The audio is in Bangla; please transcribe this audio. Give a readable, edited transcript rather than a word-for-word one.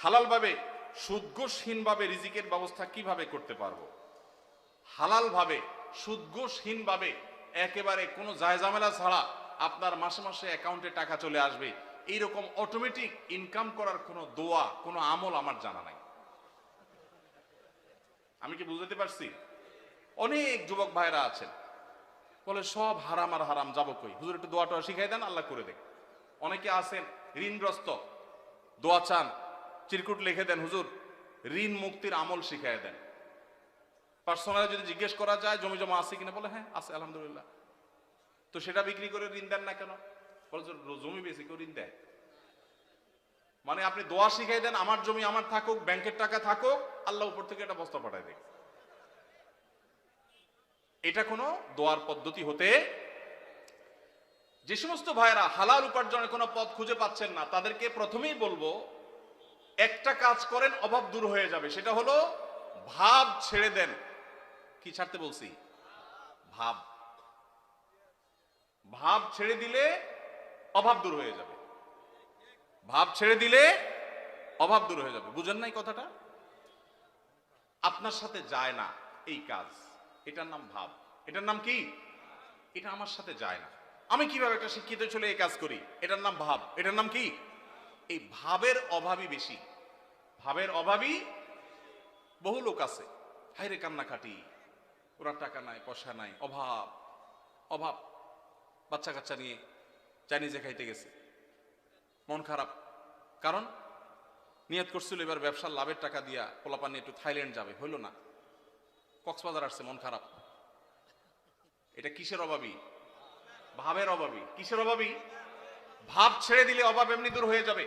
হালাল ভাবে সুদঘোষহীন ভাবে রিজিকের ব্যবস্থা কিভাবে করতে পারবো? হালাল ভাবে সুদঘোষহীন ভাবে একেবারে কোনো জায়জামেলা ছাড়া আপনার মাসে মাসে অ্যাকাউন্টে টাকা চলে আসবে, এইরকম অটোমেটিক ইনকাম করার কোনো দোয়া, কোনো আমল আমার জানা নাই। আমি কি বুঝতে পারছি? অনেক যুবক ভাইরা আছেন বলে সব হারাম আর হারাম, যাবো কই? হুজুর একটু দোয়াটা শিখাই দেন, আল্লাহ করে দেখ। অনেকে আছেন ঋণগ্রস্ত, দোয়া চান, চিরকুট লিখে দেন, হুজুর ঋণ মুক্তির আমল শিখাই দেন। পার্সোনালি যদি জিজ্ঞেস করা যায় জমি জমা আছে কিনা, বলে হ্যাঁ আছে আলহামদুলিল্লাহ। তো সেটা বিক্রি করে ঋণ দেন না কেন? বলে জমি বেশি কেউ ঋণ দেয়? মানে আপনি দোয়া শিখাই দেন, আমার জমি আমার থাকুক, ব্যাংকের টাকা থাকুক, আল্লাহ উপর থেকে একটা বস্তা পাঠায় দেয়। এটা কোনো দোয়ার পদ্ধতি হতে? যে সমস্ত ভাইরা হালাল উপার্জনের কোনো পথ খুঁজে পাচ্ছেন না, তাদেরকে প্রথমেই বলবো একটা কাজ করেন, অভাব দূর হয়ে যাবে। সেটা হলো ভাব ছেড়ে দেন। কি ছাড়তে বলছি? ভাব। ভাব ছেড়ে দিলে অভাব দূর হয়ে যাবে। ভাব ছেড়ে দিলে অভাব দূর হয়ে যাবে। বুঝেন নাই কথাটা? আপনার সাথে যায় না এই কাজ, এটার নাম ভাব। এটার নাম কি? এটা আমার সাথে যায় না, আমি কিভাবে একটা শিক্ষিত ছেলে এই কাজ করি, এটার নাম ভাব। এটার নাম কি? এই ভাবের অভাবই বেশি। ভাবের অভাবই বহু লোক আছে, হাইরে কান্নাকাটি, ওরা টাকা নাই, পয়সা নাই, অভাব অভাব। বাচ্চা কাচ্চা নিয়ে চাইনিজে খাইতে গেছে, মন খারাপ। কারণ নিয়ত করছিল এবার ব্যবসার লাভের টাকা দিয়া পোলাপান নিয়ে একটু থাইল্যান্ড যাবে, হইল না, কক্সবাজার আসছে, মন খারাপ। এটা কিসের অভাবী? ভাবের অভাবী। কিসের অভাবী? ভাব ছেড়ে দিলে অভাব এমনি দূর হয়ে যাবে।